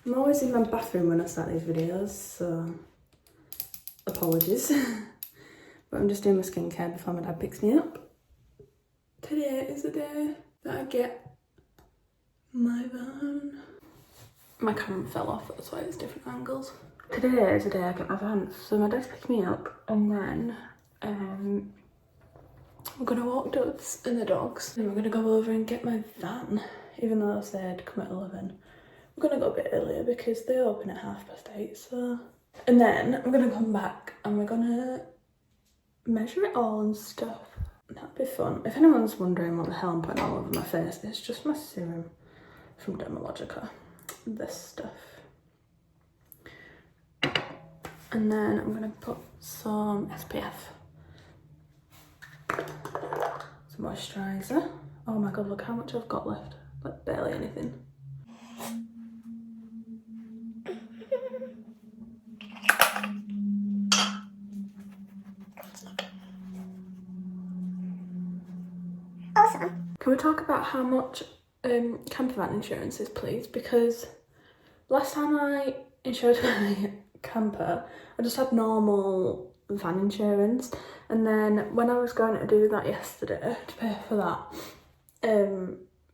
I'm always in my bathroom when I start these videos, so apologies. But I'm just doing my skincare before my dad picks me up. Today is the day that I get my van. My camera fell off, that's why it's different angles. Today is the day I get my van, so my dad's picking me up, and then we're gonna walk Dubs and the dogs, and we're gonna go over and get my van, even though I said come at 11. We're gonna go a bit earlier because they open at 8:30, so. And then we're gonna come back and we're gonna measure it all and stuff. That'd be fun. If anyone's wondering what the hell I'm putting all over my face, it's just my serum from Dermalogica. This stuff. And then I'm gonna put some SPF. Some moisturiser. Oh my god, look how much I've got left. Like barely anything. Awesome. Can we talk about how much camper van insurance is, please? Because last time I insured my camper, I just had normal van insurance, and then when I was going to do that yesterday to pay for that,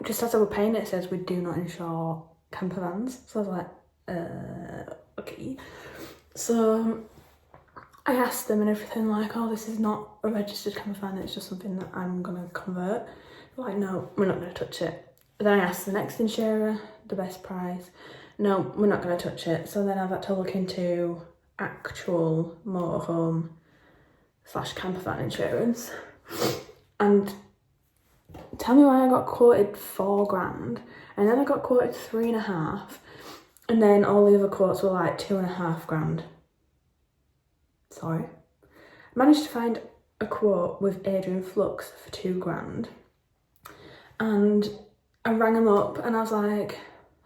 just as I was paying it says we do not insure camper vans. So I was like, okay. So I asked them and everything, like, oh, this is not a registered camper van, it's just something that I'm gonna convert. They're like, no, we're not gonna touch it. Then I asked the next insurer, the best price. No, we're not gonna touch it. So then I've had to look into actual motorhome / camper van insurance. And tell me why I got quoted $4,000, and then I got quoted 3.5, and then all the other quotes were like 2.5 grand. Sorry. I managed to find a quote with Adrian Flux for 2 grand, and I rang him up and I was like,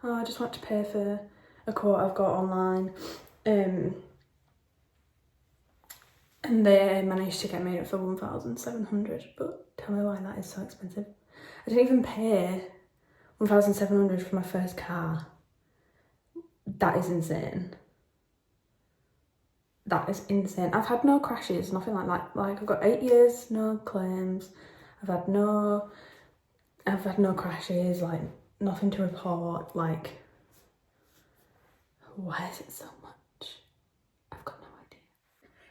oh, I just want to pay for a quote I've got online, and they managed to get me it for 1,700, but tell me why that is so expensive. I didn't even pay 1,700 for my first car. That is insane. That is insane. I've had no crashes, nothing like that. Like, I've got 8 years, no claims. I've had no crashes, like, nothing to report. Like, why is it so much? I've got no idea.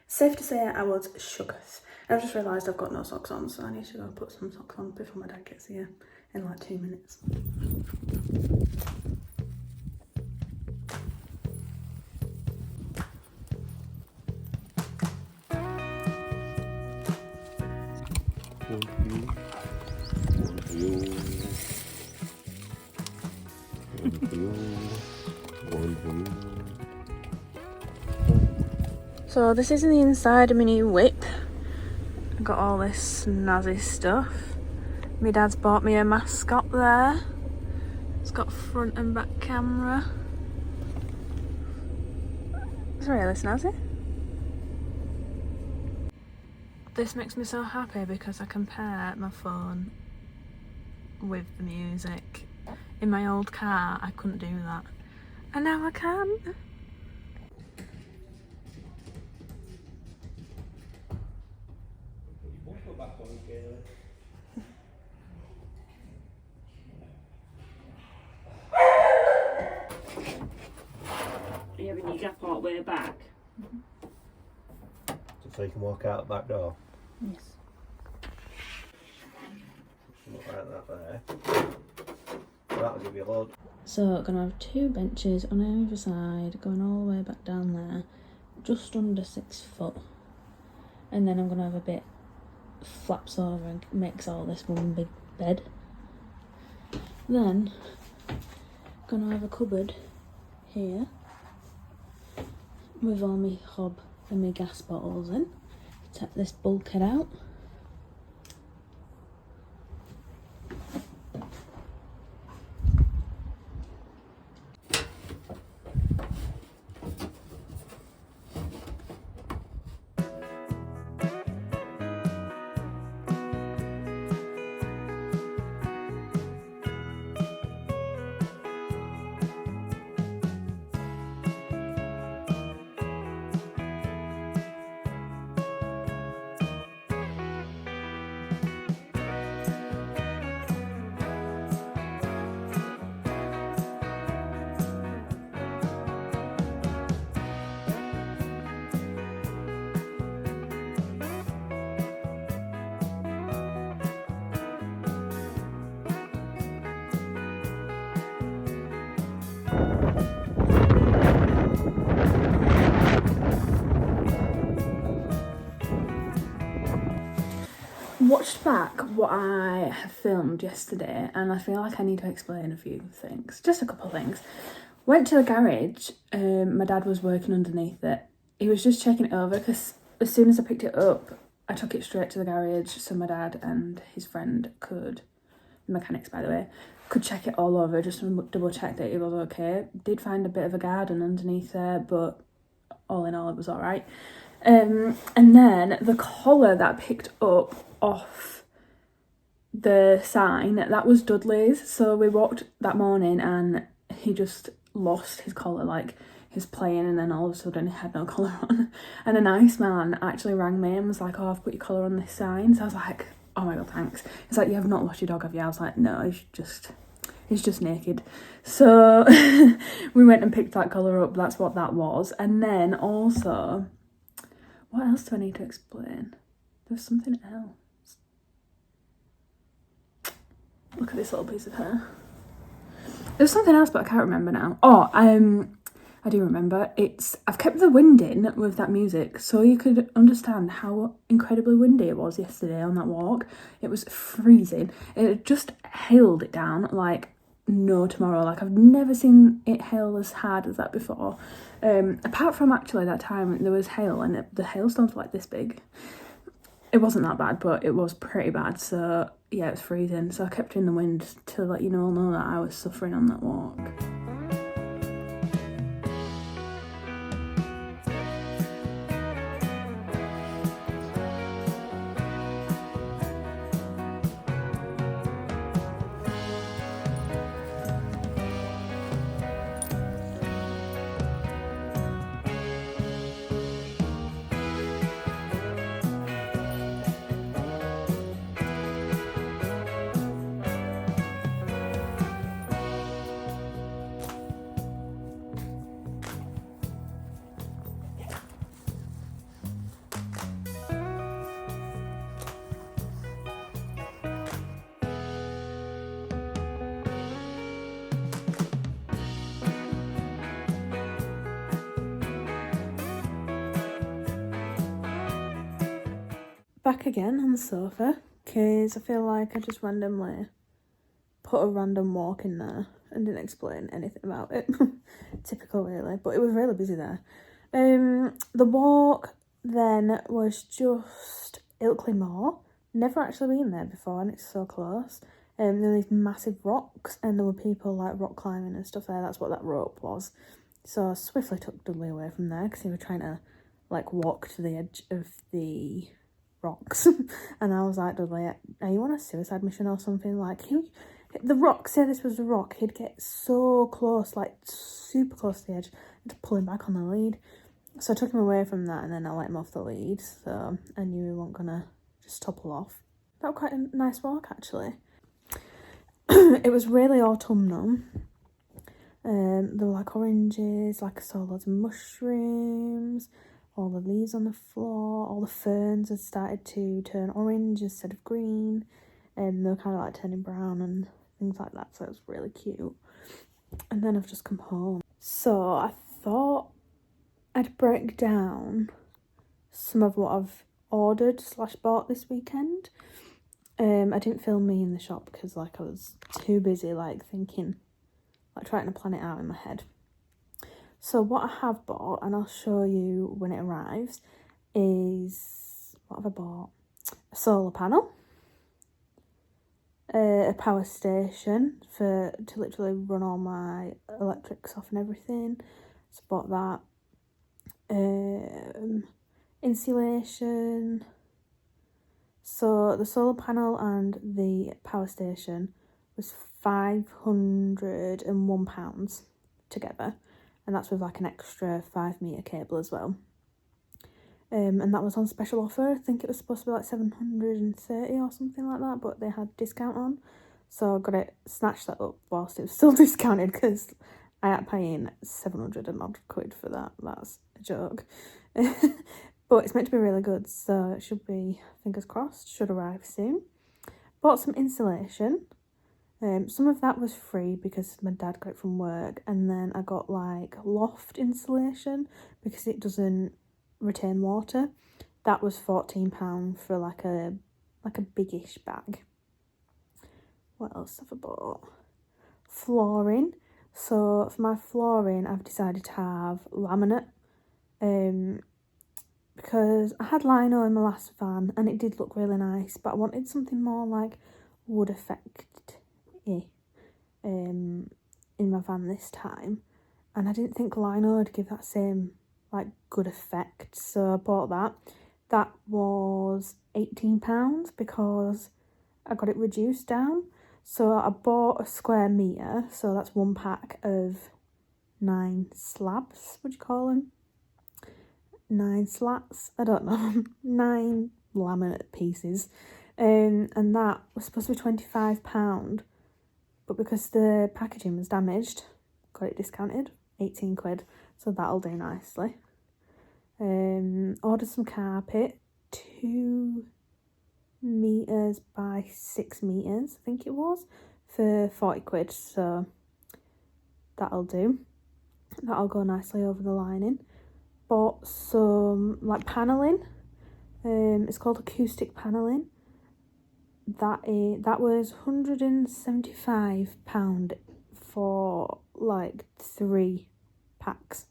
Safe to say I was shooketh. I've just realised I've got no socks on, so I need to go put some socks on before my dad gets here in like 2 minutes. So this is the inside of my new whip. I've got all this snazzy stuff. My dad's bought me a mascot there. It's got front and back camera. It's really snazzy. This makes me so happy because I can pair my phone with the music. In my old car, I couldn't do that. And now I can. Are you having your gap all the way back? So you can walk out the back door? Yes. Look like that there. So that'll give you a load. So gonna have 2 benches on either side, going all the way back down there, just under 6 foot. And then I'm gonna have a bit flaps over and makes all this one big bed. Then gonna have a cupboard here with all my hob and my gas bottles in. Take this bulkhead out. watched back what I have filmed yesterday and I feel like I need to explain a few things. Just a couple of things. Went to the garage, my dad was working underneath it. He was just checking it over because as soon as I picked it up, I took it straight to the garage so my dad and his friend could, mechanics by the way, could check it all over just to double check that it was okay. Did find a bit of a garden underneath there, but all in all it was alright. And then the collar that I picked up off the sign, that was Dudley's. So we walked that morning and he just lost his collar, like he was playing and then all of a sudden he had no collar on. And a nice man actually rang me and was like, oh, I've put your collar on this sign. So I was like, oh my god, thanks. He's like, you have not lost your dog, have you? I was like, no, he's just naked. So we went and picked that collar up. That's what that was. And then also, what else do I need to explain? There's something else. Look at this little piece of hair. There's something else, but I can't remember now. Oh, I do remember. I've kept the wind in with that music so you could understand how incredibly windy it was yesterday on that walk. It was freezing. It just hailed it down like no tomorrow. Like I've never seen it hail as hard as that before. Apart from actually that time there was hail and the hailstones were like this big. It wasn't that bad, but it was pretty bad. So yeah, it was freezing. So I kept in the wind to let you all know that I was suffering on that walk. Back again on the sofa because I feel like I just randomly put a random walk in there and didn't explain anything about it. Typical really, but it was really busy there. The walk then was just Ilkley Moor. Never actually been there before and it's so close. There were these massive rocks and there were people like rock climbing and stuff there. That's what that rope was. So I swiftly took Dudley away from there because he was trying to like walk to the edge of the rocks and I was like, Dudley, are you on a suicide mission or something? Like the rock, say this was the rock, he'd get so close, like super close to the edge, and to pull him back on the lead. So I took him away from that and then I let him off the lead, so I knew he wasn't gonna just topple off. That was quite a nice walk actually. It was really autumnal. There were like oranges, like I saw loads of mushrooms, all the leaves on the floor, all the ferns had started to turn orange instead of green, and they were kind of like turning brown and things like that, so it was really cute. And then I've just come home. So I thought I'd break down some of what I've ordered / bought this weekend. I didn't film me in the shop because like I was too busy like thinking, like trying to plan it out in my head. So what I have bought, and I'll show you when it arrives, is, what have I bought? A solar panel, a power station to literally run all my electrics off and everything. So I bought that. Insulation. So the solar panel and the power station was £501 together. And that's with like an extra 5 metre cable as well. And that was on special offer. I think it was supposed to be like 730 or something like that, but they had discount on. So I got it, snatched that up whilst it was still discounted because I had paying 700 and odd quid for that. That's a joke. But it's meant to be really good, so it should be, fingers crossed, should arrive soon. Bought some insulation. Some of that was free because my dad got it from work, and then I got like loft insulation because it doesn't retain water. That was £14 for like a like a biggish bag. What else have I bought? Flooring. So for my flooring, I've decided to have laminate. Because I had lino in my last van and it did look really nice, but I wanted something more like wood effect-y in my van this time. And I didn't think lino would give that same like good effect, so I bought that. That was £18 because I got it reduced down. So I bought a square metre, so that's 1 pack of 9 slabs, would you call them? 9 slats, I don't know, 9 laminate pieces. And that was supposed to be £25, but because the packaging was damaged, got it discounted, 18 quid, so that'll do nicely. Ordered some carpet, 2 metres by 6 metres, I think it was, for 40 quid, so that'll do. That'll go nicely over the lining. Bought some like panelling, it's called acoustic panelling. That was £175 for like 3 packs.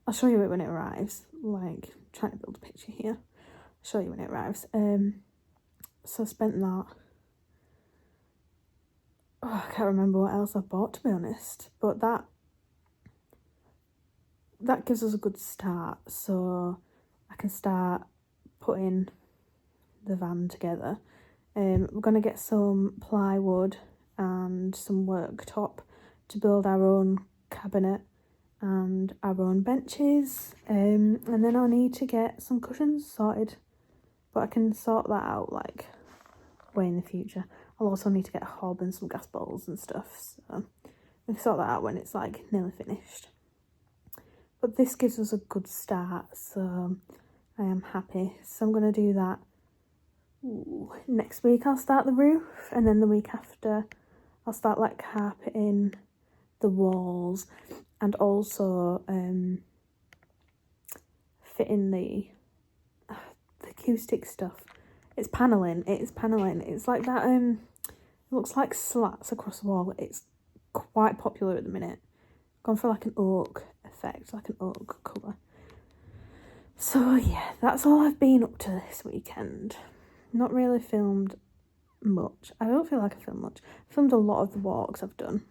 I'll show you it when it arrives, like trying to build a picture here. I'll show you when it arrives. So I spent that. Oh, I can't remember what else I bought, to be honest, but that gives us a good start, so I can start putting the van together. We're going to get some plywood and some worktop to build our own cabinet and our own benches, and then I'll need to get some cushions sorted, but I can sort that out like way in the future. I'll also need to get a hob and some gas bowls and stuff, so we can sort that out when it's like nearly finished. But this gives us a good start, so I am happy. So I'm going to do that. Next week I'll start the roof, and then the week after I'll start like carpeting the walls and also fitting the acoustic stuff. It's panelling. It's like that. It looks like slats across the wall. It's quite popular at the minute. Gone for like an oak effect, like an oak colour. So yeah, that's all I've been up to this weekend. Not really filmed much. I don't feel like I filmed much. I filmed a lot of the walks I've done.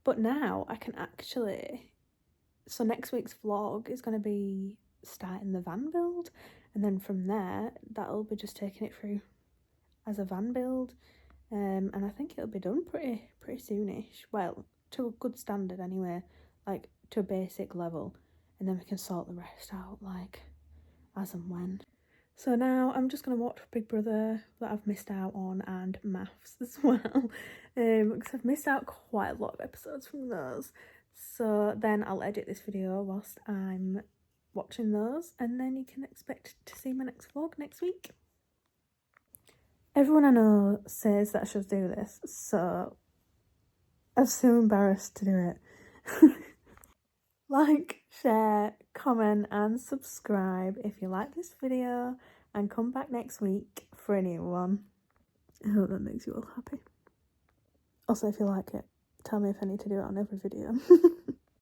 But now I can actually... So next week's vlog is going to be starting the van build. And then from there, that'll be just taking it through as a van build. And I think it'll be done pretty soonish. Well, to a good standard anyway. Like, to a basic level. And then we can sort the rest out, like, as and when. So now I'm just going to watch Big Brother that I've missed out on, and Maths as well, because I've missed out quite a lot of episodes from those. So then I'll edit this video whilst I'm watching those, and then you can expect to see my next vlog next week. Everyone I know says that I should do this, so I'm so embarrassed to do it. Like, share, comment and subscribe if you like this video, and come back next week for a new one. I hope that makes you all happy. Also, if you like it, tell me if I need to do it on every video.